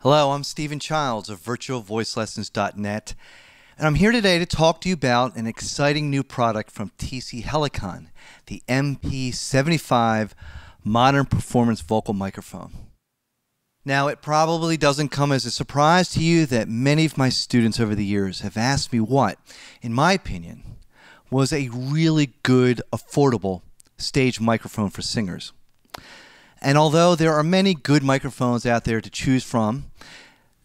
Hello, I'm Stephen Childs of virtualvoicelessons.net, and I'm here today to talk to you about an exciting new product from TC-Helicon, the MP-75 Modern Performance Vocal Microphone. Now, it probably doesn't come as a surprise to you that many of my students over the years have asked me what, in my opinion, was a really good, affordable stage microphone for singers. And although there are many good microphones out there to choose from,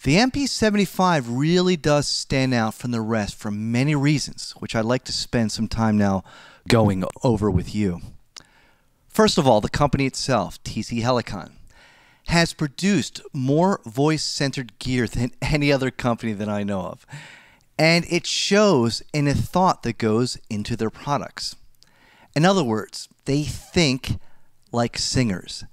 the MP-75 really does stand out from the rest for many reasons, which I'd like to spend some time now going over with you. First of all, the company itself, TC-Helicon, has produced more voice-centered gear than any other company that I know of. And it shows in the thought that goes into their products. In other words, they think like singers.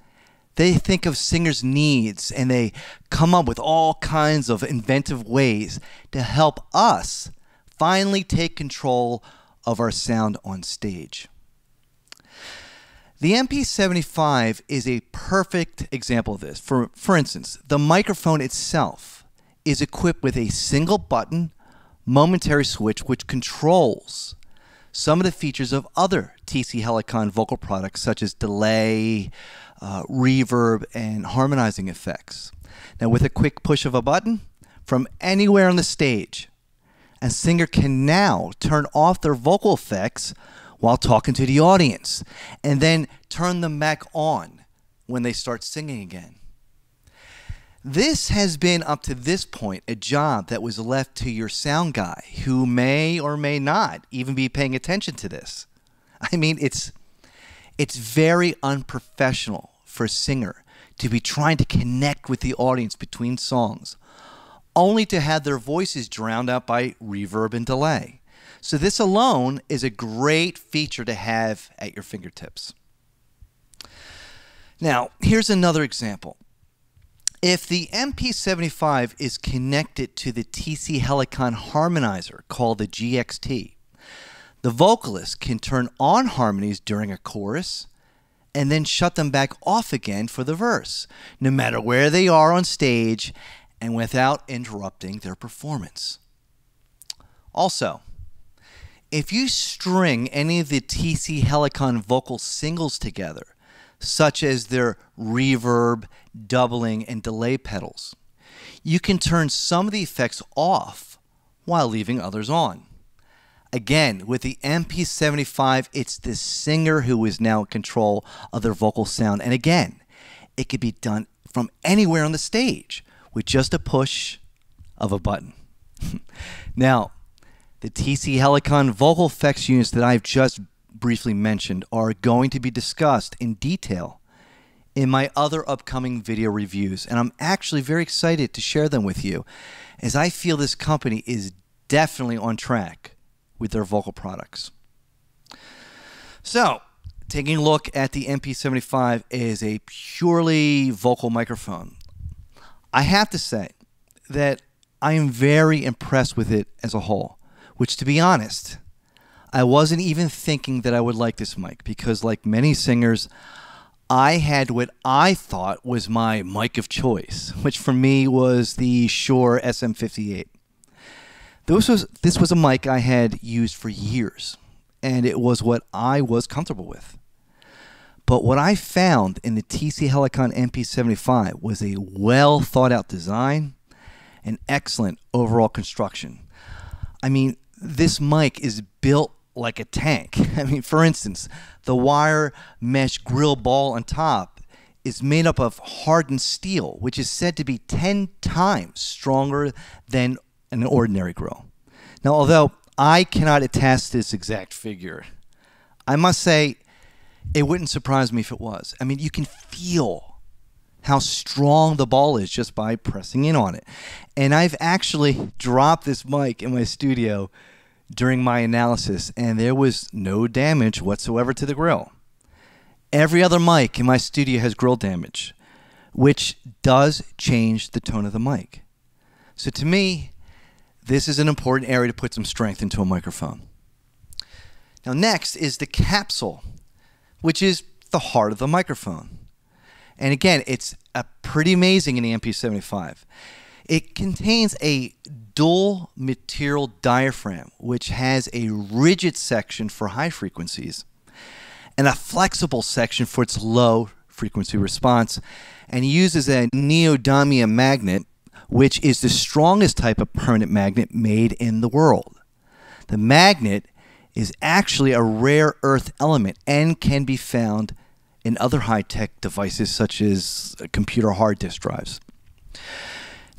They think of singers' needs, and they come up with all kinds of inventive ways to help us finally take control of our sound on stage. The MP-75 is a perfect example of this. For instance, the microphone itself is equipped with a single button, momentary switch which controls some of the features of other TC-Helicon vocal products such as delay, reverb, and harmonizing effects. Now, with a quick push of a button from anywhere on the stage, a singer can now turn off their vocal effects while talking to the audience and then turn them back on when they start singing again. This has been, up to this point, a job that was left to your sound guy, who may or may not even be paying attention to this. I mean, it's very unprofessional for a singer to be trying to connect with the audience between songs, only to have their voices drowned out by reverb and delay. So this alone is a great feature to have at your fingertips. Now, here's another example. If the MP-75 is connected to the TC-Helicon harmonizer called the GXT, the vocalist can turn on harmonies during a chorus and then shut them back off again for the verse, no matter where they are on stage and without interrupting their performance. Also, if you string any of the TC-Helicon vocal singles together, such as their reverb, doubling, and delay pedals, you can turn some of the effects off while leaving others on. Again, with the MP-75, it's the singer who is now in control of their vocal sound. And again, it can be done from anywhere on the stage with just a push of a button. Now, the TC-Helicon vocal effects units that I've just briefly mentioned are going to be discussed in detail in my other upcoming video reviews, and I'm actually very excited to share them with you, as I feel this company is definitely on track with their vocal products. So, taking a look at the MP-75 as a purely vocal microphone, I have to say that I am very impressed with it as a whole, which, to be honest, I wasn't even thinking that I would like this mic, because like many singers, I had what I thought was my mic of choice, which for me was the Shure SM58. This was a mic I had used for years, and it was what I was comfortable with. But what I found in the TC-Helicon MP-75 was a well thought out design and excellent overall construction. I mean, this mic is built like a tank. I mean, for instance, the wire mesh grill ball on top is made up of hardened steel, which is said to be 10 times stronger than an ordinary grill. Now, although I cannot attest to this exact figure, I must say it wouldn't surprise me if it was. I mean, you can feel how strong the ball is just by pressing in on it. And I've actually dropped this mic in my studio during my analysis, and there was no damage whatsoever to the grill. Every other mic in my studio has grill damage, which does change the tone of the mic. So to me, this is an important area to put some strength into a microphone. Now, next is the capsule, which is the heart of the microphone. And again, it's pretty amazing in the MP-75. It contains a dual material diaphragm, which has a rigid section for high frequencies and a flexible section for its low frequency response, and uses a neodymium magnet, which is the strongest type of permanent magnet made in the world. The magnet is actually a rare earth element and can be found in other high-tech devices such as computer hard disk drives.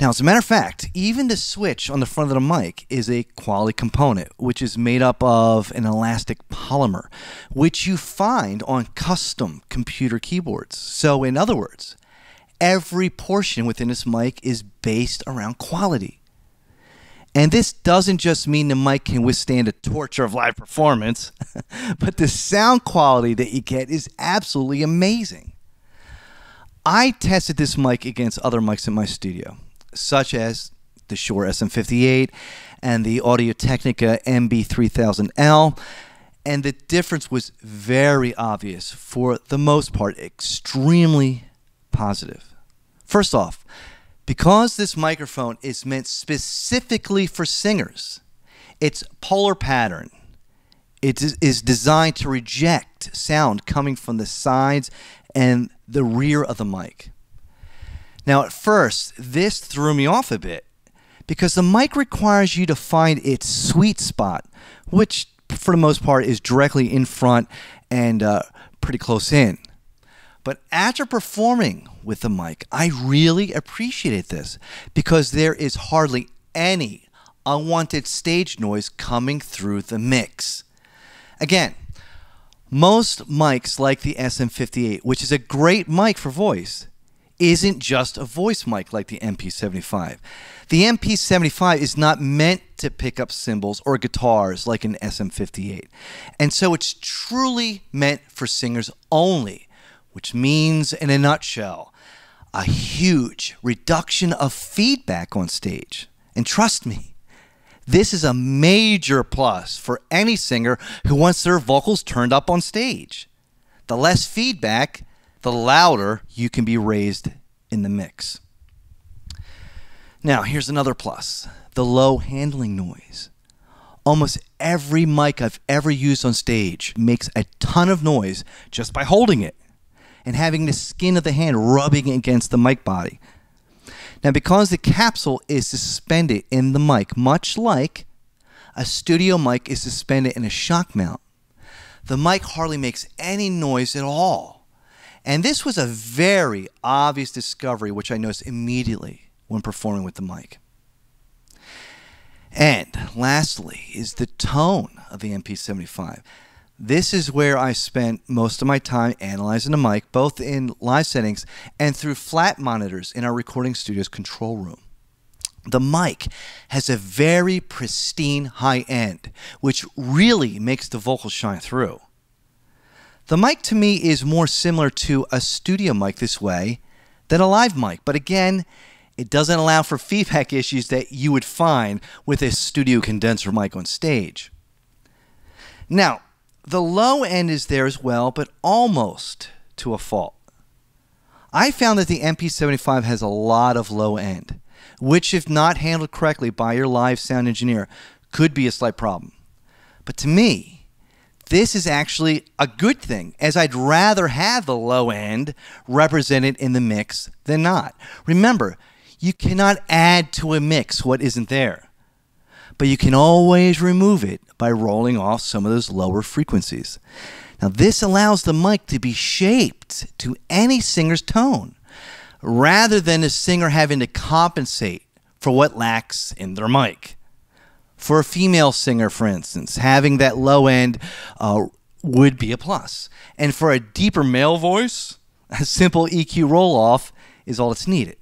Now, as a matter of fact, even the switch on the front of the mic is a quality component, which is made up of an elastic polymer, which you find on custom computer keyboards. So, in other words, every portion within this mic is based around quality. And this doesn't just mean the mic can withstand the torture of live performance, but the sound quality that you get is absolutely amazing. I tested this mic against other mics in my studio, such as the Shure SM58 and the Audio-Technica MB3000L, and the difference was very obvious, for the most part, extremely positive. First off, because this microphone is meant specifically for singers, its polar pattern is designed to reject sound coming from the sides and the rear of the mic. Now, at first, this threw me off a bit because the mic requires you to find its sweet spot, which for the most part is directly in front and pretty close in. But after performing with the mic, I really appreciated this because there is hardly any unwanted stage noise coming through the mix. Again, most mics like the SM58, which is a great mic for voice, isn't just a voice mic like the MP-75. The MP-75 is not meant to pick up cymbals or guitars like an SM58. And so it's truly meant for singers only, which means, in a nutshell, a huge reduction of feedback on stage. And trust me, this is a major plus for any singer who wants their vocals turned up on stage. The less feedback, the louder you can be raised in the mix. Now, here's another plus: the low handling noise. Almost every mic I've ever used on stage makes a ton of noise just by holding it and having the skin of the hand rubbing against the mic body. Now, because the capsule is suspended in the mic, much like a studio mic is suspended in a shock mount, the mic hardly makes any noise at all. And this was a very obvious discovery, which I noticed immediately when performing with the mic. And lastly is the tone of the MP-75. This is where I spent most of my time analyzing the mic, both in live settings and through flat monitors in our recording studio's control room. The mic has a very pristine high end, which really makes the vocals shine through. The mic to me is more similar to a studio mic this way than a live mic, but again, it doesn't allow for feedback issues that you would find with a studio condenser mic on stage. Now, the low end is there as well, but almost to a fault. I found that the MP-75 has a lot of low end, which, if not handled correctly by your live sound engineer, could be a slight problem. But to me, this is actually a good thing, as I'd rather have the low end represented in the mix than not. Remember, you cannot add to a mix what isn't there, but you can always remove it by rolling off some of those lower frequencies. Now, this allows the mic to be shaped to any singer's tone, rather than the singer having to compensate for what lacks in their mic. For a female singer, for instance, having that low end would be a plus. And for a deeper male voice, a simple EQ roll-off is all that's needed.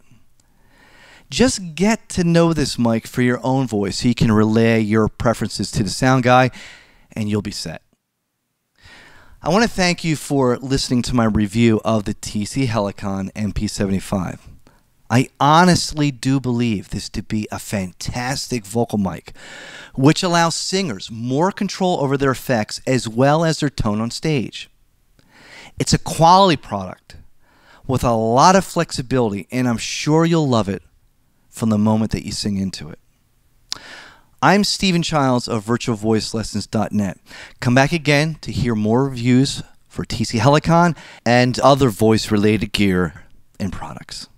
Just get to know this mic for your own voice so you can relay your preferences to the sound guy, and you'll be set. I want to thank you for listening to my review of the TC-Helicon MP-75. I honestly do believe this to be a fantastic vocal mic, which allows singers more control over their effects as well as their tone on stage. It's a quality product, with a lot of flexibility, and I'm sure you'll love it from the moment that you sing into it. I'm Stephen Childs of virtualvoicelessons.net. Come back again to hear more reviews for TC-Helicon and other voice-related gear and products.